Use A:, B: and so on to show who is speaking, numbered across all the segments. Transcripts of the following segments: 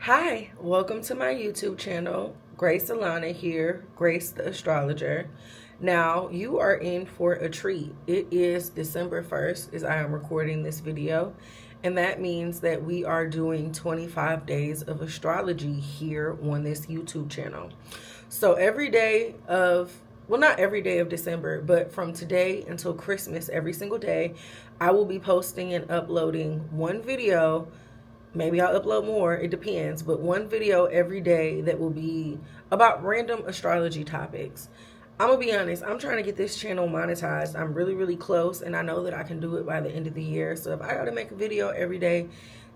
A: Hi, welcome to my YouTube channel. Grace Alana here, Grace the Astrologer. Now, you are in for a treat. It is December 1st as I am recording this video, and that means that we are doing 25 days of astrology here on this YouTube channel. So every day of, well, not every day of December, but from today until Christmas, every single day, I will be posting and uploading one video. Maybe I'll upload more, it depends, but one video every day that will be about random astrology topics. I'm gonna be honest, I'm trying to get this channel monetized. I'm really close, and I know that I can do it by the end of the year. So if I gotta make a video every day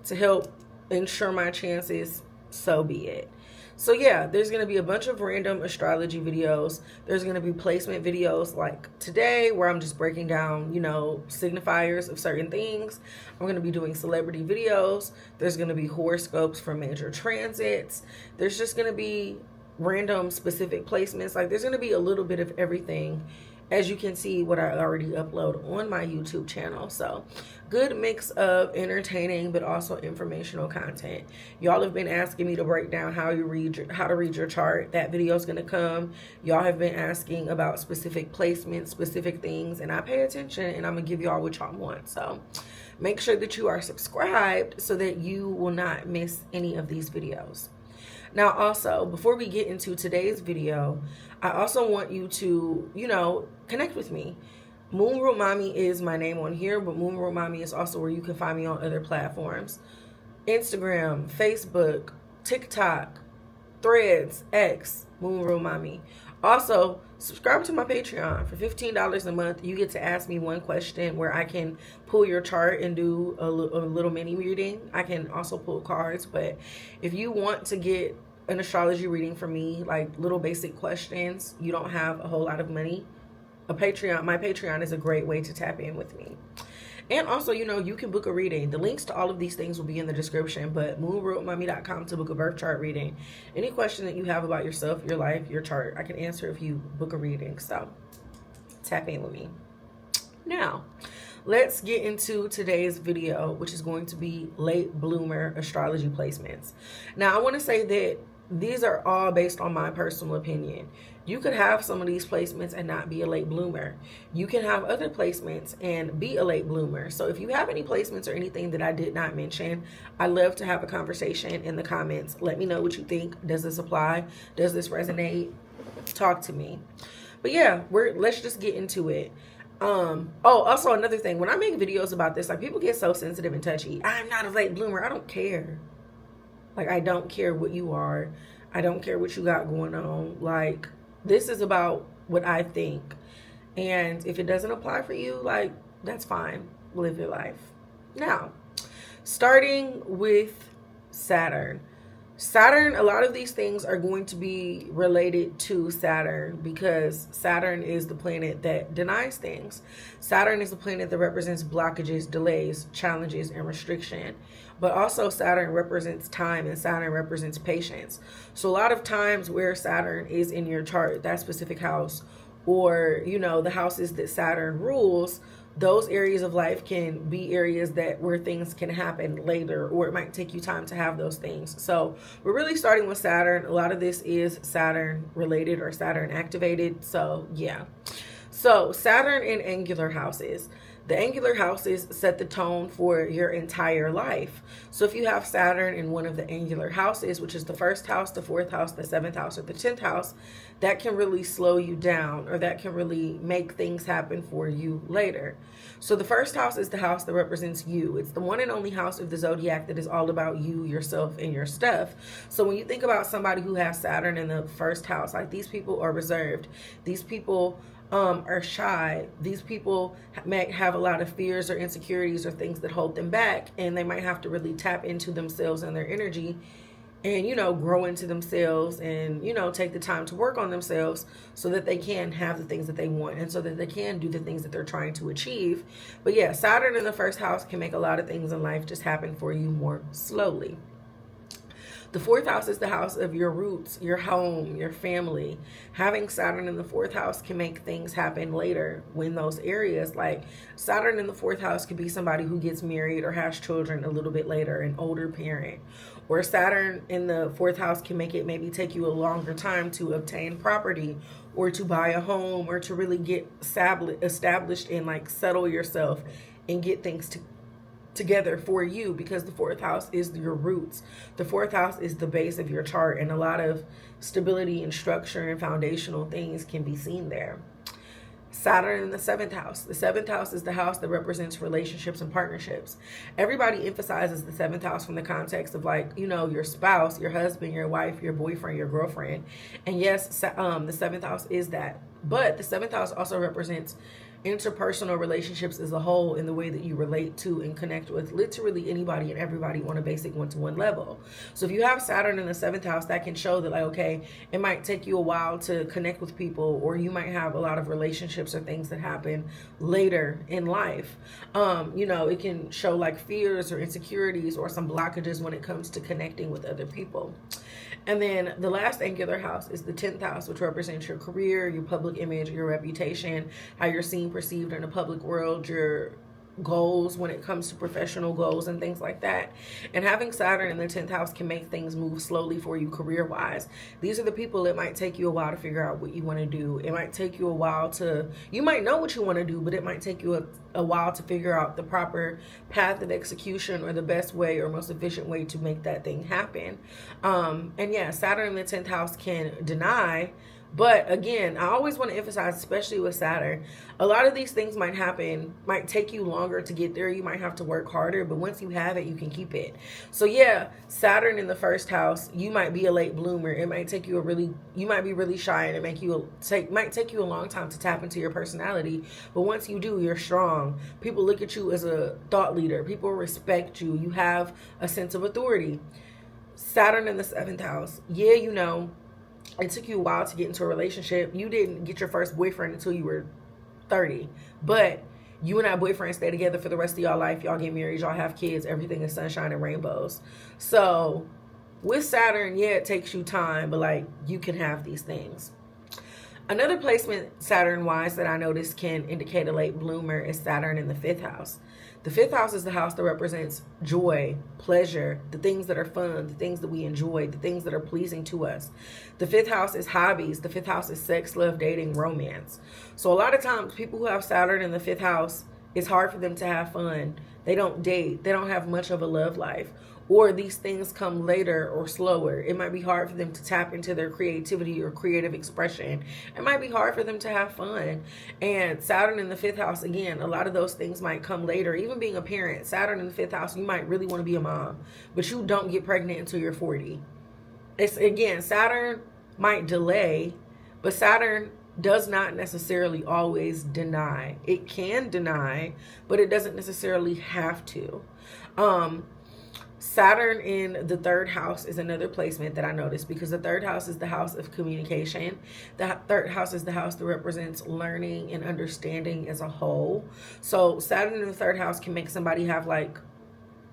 A: to help ensure my chances, so be it. So yeah, there's going to be a bunch of random astrology videos. There's going to be placement videos like today where I'm just breaking down, signifiers of certain things. I'm going to be doing celebrity videos. There's going to be horoscopes for major transits. There's just going to be random specific placements. Like there's going to be a little bit of everything, as you can see what I already upload on my YouTube channel. So good mix of entertaining but also informational content. Y'all have been asking me to break down how to read your chart. That video is going to come. Y'all have been asking about specific placements, specific things, and I pay attention, and I'm going to give y'all what y'all want. So make sure that you are subscribed so that you will not miss any of these videos. Now, also, before we get into today's video, I also want you to, connect with me. Moon Root Mommy is my name on here, but Moon Root Mommy is also where you can find me on other platforms. Instagram, Facebook, TikTok, Threads, X, Moon Root Mommy. Also, subscribe to my Patreon. For $15 a month, you get to ask me one question where I can pull your chart and do a little mini reading. I can also pull cards, but if you want to get an astrology reading from me, like little basic questions, you don't have a whole lot of money, my Patreon is a great way to tap in with me. And also, you can book a reading. The links to all of these things will be in the description, but moonrootmommy.com to book a birth chart reading. Any question that you have about yourself, your life, your chart, I can answer if you book a reading. So tap in with me. Now, let's get into today's video, which is going to be late bloomer astrology placements. Now, I want to say that these are all based on my personal opinion. You could have some of these placements and not be a late bloomer. You can have other placements and be a late bloomer. So if you have any placements or anything that I did not mention, I love to have a conversation in the comments. Let me know what you think. Does this apply? Does this resonate? Talk to me. But yeah, let's just get into it. Also another thing, when I make videos about this, like people get so sensitive and touchy. I'm not a late bloomer. I don't care. Like, I don't care what you are. I don't care what you got going on. Like, this is about what I think. And if it doesn't apply for you, like, that's fine. Live your life. Now, starting with Saturn. Saturn, a lot of these things are going to be related to Saturn because Saturn is the planet that denies things. Saturn is the planet that represents blockages, delays, challenges, and restriction. But also Saturn represents time and Saturn represents patience. So a lot of times where Saturn is in your chart, that specific house, or, the houses that Saturn rules, those areas of life can be areas where things can happen later, or it might take you time to have those things. So we're really starting with Saturn. A lot of this is Saturn related or Saturn activated. So yeah. So Saturn in angular houses. The angular houses set the tone for your entire life. So if you have Saturn in one of the angular houses, which is the first house, the fourth house, the seventh house, or the 10th house, that can really slow you down, or that can really make things happen for you later. So the first house is the house that represents you. It's the one and only house of the zodiac that is all about you, yourself, and your stuff. So when you think about somebody who has Saturn in the first house, like these people are reserved. These people are shy. These people might have a lot of fears or insecurities or things that hold them back, and they might have to really tap into themselves and their energy and, grow into themselves and, take the time to work on themselves so that they can have the things that they want and so that they can do the things that they're trying to achieve. But yeah, Saturn in the first house can make a lot of things in life just happen for you more slowly. The fourth house is the house of your roots, your home, your family. Having Saturn in the fourth house can make things happen later when those areas, like Saturn in the fourth house could be somebody who gets married or has children a little bit later, an older parent. Or Saturn in the fourth house can make it maybe take you a longer time to obtain property or to buy a home or to really get established and like settle yourself and get things together for you, because the fourth house is your roots. The fourth house is the base of your chart, and a lot of stability and structure and foundational things can be seen there. Saturn in the seventh house. The seventh house is the house that represents relationships and partnerships. Everybody emphasizes the seventh house from the context of like, you know, your spouse, your husband, your wife, your boyfriend, your girlfriend. And yes, the seventh house is that. But the seventh house also represents interpersonal relationships as a whole, in the way that you relate to and connect with literally anybody and everybody on a basic one-to-one level. So if you have Saturn in the seventh house, that can show that like, okay, it might take you a while to connect with people, or you might have a lot of relationships or things that happen later in life. You know, it can show like fears or insecurities or some blockages when it comes to connecting with other people. And then the last angular house is the 10th house, which represents your career, your public image, your reputation, how you're seen, perceived in the public world, your goals when it comes to professional goals and things like that. And having Saturn in the 10th house can make things move slowly for you career-wise. These are the people it might take you a while to figure out what you want to do. It might take you a while to, you might know what you want to do, but it might take you a while to figure out the proper path of execution or the best way or most efficient way to make that thing happen. And yeah, Saturn in the 10th house can deny. But again, I always want to emphasize, especially with Saturn, a lot of these things might happen, might take you longer to get there. You might have to work harder, but once you have it, you can keep it. So yeah, Saturn in the first house, you might be a late bloomer. It might take you you might be really shy, and it might take you a long time to tap into your personality. But once you do, you're strong. People look at you as a thought leader. People respect you. You have a sense of authority. Saturn in the 7th house. Yeah, you know, it took you a while to get into a relationship. You didn't get your first boyfriend until you were 30. But you and that boyfriend stay together for the rest of y'all life. Y'all get married. Y'all have kids. Everything is sunshine and rainbows. So with Saturn, yeah, it takes you time. But like, you can have these things. Another placement Saturn-wise that I noticed can indicate a late bloomer is Saturn in the 5th house. The 5th house is the house that represents joy, pleasure, the things that are fun, the things that we enjoy, the things that are pleasing to us. The 5th house is hobbies. The 5th house is sex, love, dating, romance. So a lot of times people who have Saturn in the 5th house, it's hard for them to have fun. They don't date. They don't have much of a love life. Or these things come later or slower. It might be hard for them to tap into their creativity or creative expression. It might be hard for them to have fun. And Saturn in the 5th house, again, a lot of those things might come later. Even being a parent, Saturn in the 5th house, you might really want to be a mom, but you don't get pregnant until you're 40. It's, again, Saturn might delay, but Saturn does not necessarily always deny. It can deny, but it doesn't necessarily have to. Saturn in the 3rd house is another placement that I noticed, because the 3rd house is the house of communication. The 3rd house is the house that represents learning and understanding as a whole. So Saturn in the 3rd house can make somebody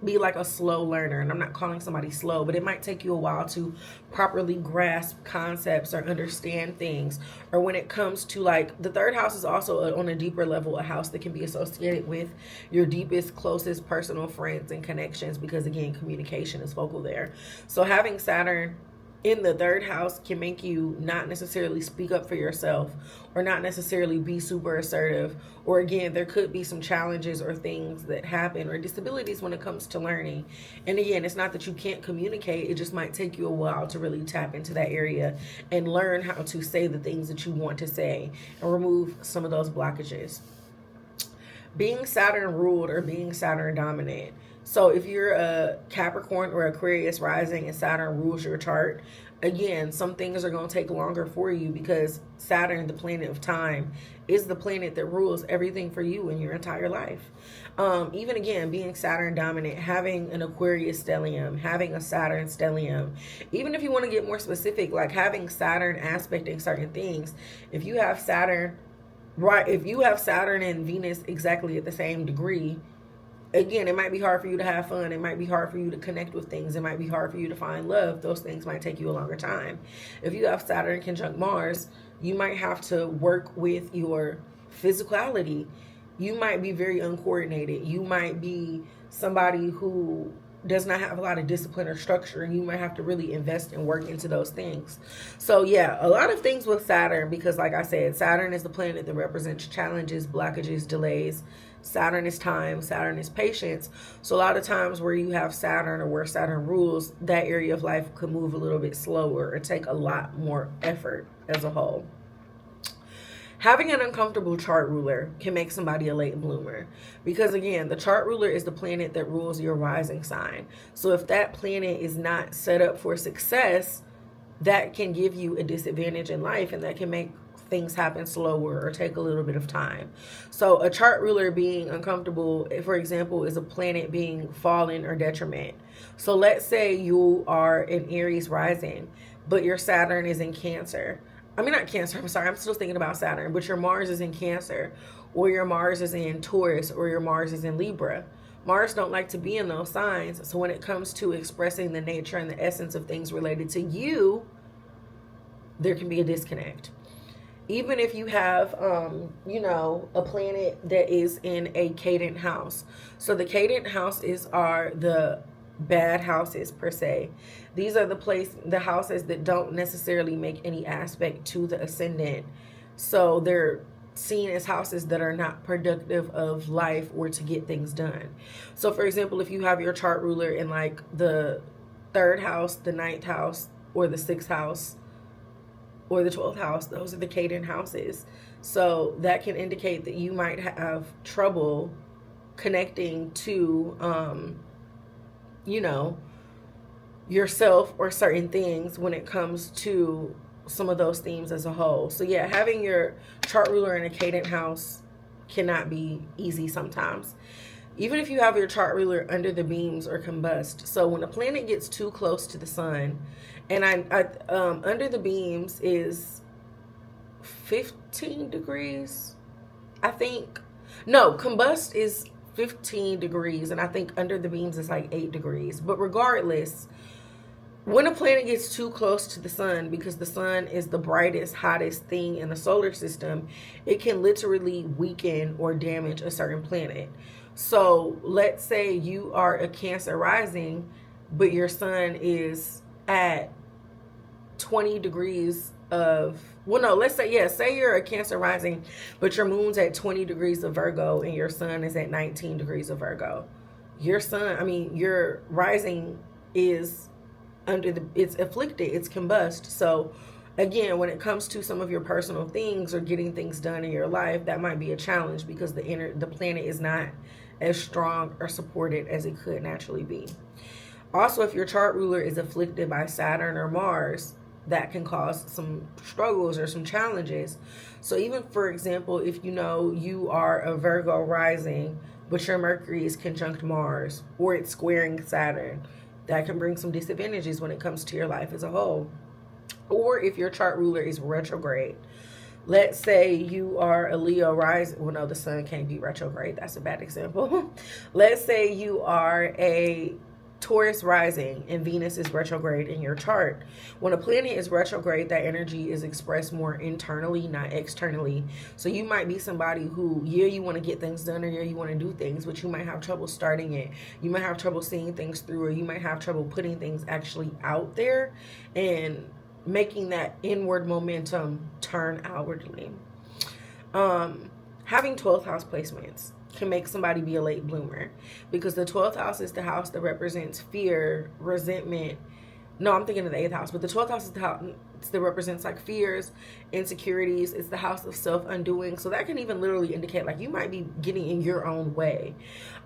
A: be like a slow learner. And I'm not calling somebody slow, but it might take you a while to properly grasp concepts or understand things. Or when it comes to like, the 3rd house is also on a deeper level, a house that can be associated with your deepest, closest personal friends and connections, because again, communication is focal there. So having Saturn in the 3rd house can make you not necessarily speak up for yourself, or not necessarily be super assertive. Or again, there could be some challenges or things that happen, or disabilities when it comes to learning. And again, it's not that you can't communicate. It just might take you a while to really tap into that area and learn how to say the things that you want to say and remove some of those blockages. Being Saturn ruled or being Saturn dominant. So if you're a Capricorn or Aquarius rising and Saturn rules your chart, again, some things are going to take longer for you, because Saturn, the planet of time, is the planet that rules everything for you in your entire life. Even again, being Saturn dominant, having an Aquarius stellium, having a Saturn stellium, even if you want to get more specific, like having Saturn aspecting certain things, if you have Saturn, right, if you have Saturn and Venus exactly at the same degree, again, it might be hard for you to have fun. It might be hard for you to connect with things. It might be hard for you to find love. Those things might take you a longer time. If you have Saturn conjunct Mars, you might have to work with your physicality. You might be very uncoordinated. You might be somebody who does not have a lot of discipline or structure, and you might have to really invest and work into those things. So yeah, a lot of things with Saturn, because like I said, Saturn is the planet that represents challenges, blockages, delays. Saturn is time, Saturn is patience. So a lot of times where you have Saturn, or where Saturn rules, that area of life could move a little bit slower or take a lot more effort as a whole. Having an uncomfortable chart ruler can make somebody a late bloomer, because again, the chart ruler is the planet that rules your rising sign. So if that planet is not set up for success, that can give you a disadvantage in life, and that can make things happen slower or take a little bit of time. So a chart ruler being uncomfortable, for example, is a planet being fallen or detriment. So let's say you are an Aries rising, but your Saturn is in Cancer. I mean, not Cancer, I'm sorry, I'm still thinking about Saturn, but your Mars is in Cancer, or your Mars is in Taurus, or your Mars is in Libra. Mars don't like to be in those signs. So when it comes to expressing the nature and the essence of things related to you, there can be a disconnect. Even if you have, a planet that is in a cadent house. So the cadent houses are the bad houses per se. These are the houses that don't necessarily make any aspect to the ascendant. So they're seen as houses that are not productive of life or to get things done. So for example, if you have your chart ruler in like the 3rd house, the 9th house, or the 6th house, or the 12th house, those are the cadent houses. So that can indicate that you might have trouble connecting to yourself or certain things when it comes to some of those themes as a whole. So yeah, having your chart ruler in a cadent house cannot be easy sometimes. Even if you have your chart ruler under the beams or combust. So when a planet gets too close to the sun, and under the beams is 15 degrees, I think. No, combust is 15 degrees, and I think under the beams is like 8 degrees. But regardless, when a planet gets too close to the sun, because the sun is the brightest, hottest thing in the solar system, it can literally weaken or damage a certain planet. So let's say you are a Cancer rising, but your sun is at 20 degrees of, say you're a Cancer rising, but your moon's at 20 degrees of Virgo and your sun is at 19 degrees of Virgo. Your rising is it's afflicted, it's combust. So again, when it comes to some of your personal things or getting things done in your life, that might be a challenge because the planet is not as strong or supported as it could naturally be. Also, if your chart ruler is afflicted by Saturn or Mars, that can cause some struggles or some challenges. So even, for example, if you are a Virgo rising, but your Mercury is conjunct Mars or it's squaring Saturn, that can bring some disadvantages when it comes to your life as a whole. Or if your chart ruler is retrograde. Let's say you are a Leo rising. Well, no, the sun can't be retrograde. That's a bad example. Let's say you are a Taurus rising and Venus is retrograde in your chart. When a planet is retrograde, that energy is expressed more internally, not externally. So you might be somebody who, you want to get things done, or you want to do things, but you might have trouble starting it. You might have trouble seeing things through, or you might have trouble putting things actually out there and making that inward momentum turn outwardly. Having 12th house placements can make somebody be a late bloomer, because the 12th house is the house that represents fear, resentment. No, I'm thinking of the 8th house, but the 12th house is the house that represents like fears, insecurities. It's the house of self-undoing. So that can even literally indicate like you might be getting in your own way.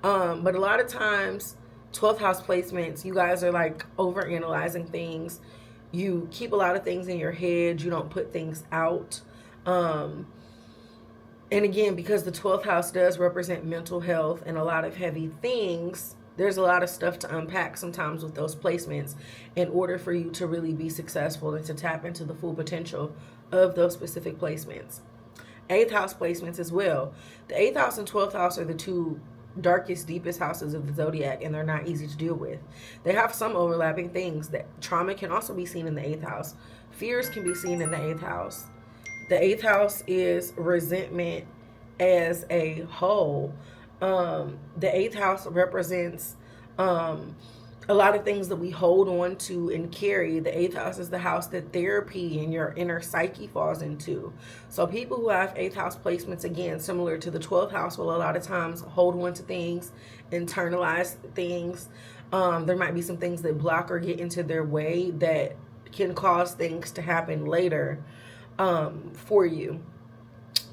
A: But a lot of times 12th house placements, you guys are like overanalyzing things. You keep a lot of things in your head. You don't put things out. And again, because the 12th house does represent mental health and a lot of heavy things, there's a lot of stuff to unpack sometimes with those placements in order for you to really be successful and to tap into the full potential of those specific placements. 8th house placements as well. The 8th house and 12th house are the two darkest, deepest houses of the zodiac, and they're not easy to deal with. They have some overlapping things. That trauma can also be seen in the 8th house. Fears can be seen in the 8th house. The 8th house is resentment as a whole. The 8th house represents a lot of things that we hold on to and carry. The 8th house is the house that therapy and your inner psyche falls into. So people who have 8th house placements, again, similar to the 12th house, will a lot of times hold on to things, internalize things. There might be some things that block or get into their way that can cause things to happen later for you.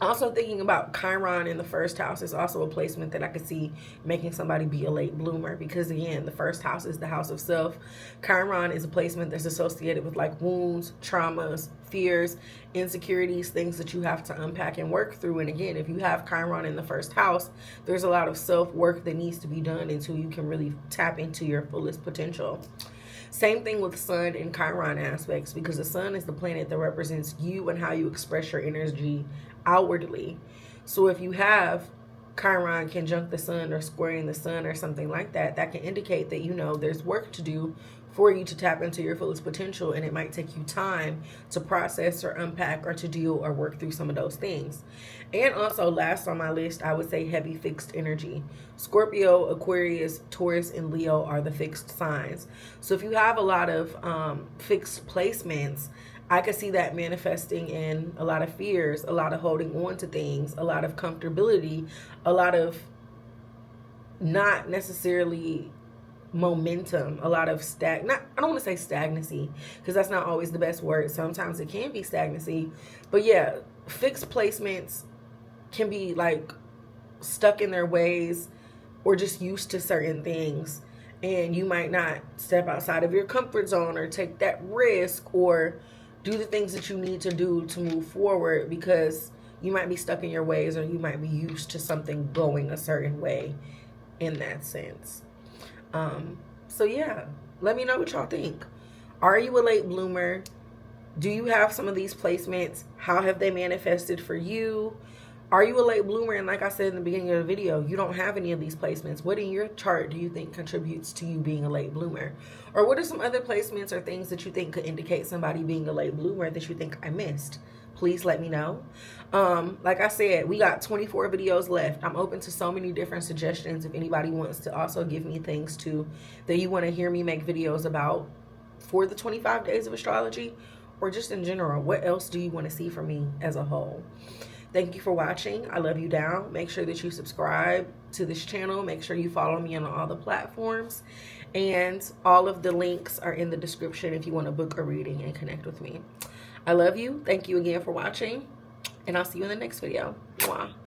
A: Also thinking about Chiron in the 1st house is also a placement that I could see making somebody be a late bloomer, because again, the 1st house is the house of self. Chiron is a placement that's associated with like wounds, traumas, fears, insecurities, things that you have to unpack and work through. And again, if you have Chiron in the 1st house, there's a lot of self-work that needs to be done until you can really tap into your fullest potential. Same thing with Sun and Chiron aspects, because the Sun is the planet that represents you and how you express your energy outwardly. So if you have Chiron conjunct the Sun or squaring the Sun or something like that, that can indicate that, you know, there's work to do for you to tap into your fullest potential, and it might take you time to process or unpack or to deal or work through some of those things. And also, last on my list, I would say heavy fixed energy. Scorpio, Aquarius, Taurus, and Leo are the fixed signs. So if you have a lot of fixed placements, I could see that manifesting in a lot of fears, a lot of holding on to things, a lot of comfortability, a lot of not necessarily momentum, a lot of I don't want to say stagnancy, because that's not always the best word. Sometimes it can be stagnancy, but yeah, fixed placements can be like stuck in their ways or just used to certain things, and you might not step outside of your comfort zone or take that risk or do the things that you need to do to move forward, because you might be stuck in your ways, or you might be used to something going a certain way in that sense. So yeah, let me know what y'all think. Are you a late bloomer? Do you have some of these placements? How have they manifested for you? Are you a late bloomer? And like I said in the beginning of the video, you don't have any of these placements. What in your chart do you think contributes to you being a late bloomer? Or what are some other placements or things that you think could indicate somebody being a late bloomer that you think I missed? Please let me know. Like I said, we got 24 videos left. I'm open to so many different suggestions. If anybody wants to also give me things too that you want to hear me make videos about for the 25 days of astrology, or just in general, what else do you want to see from me as a whole? Thank you for watching. I love you down. Make sure that you subscribe to this channel. Make sure you follow me on all the platforms. And all of the links are in the description if you want to book a reading and connect with me. I love you. Thank you again for watching. And I'll see you in the next video. Mwah.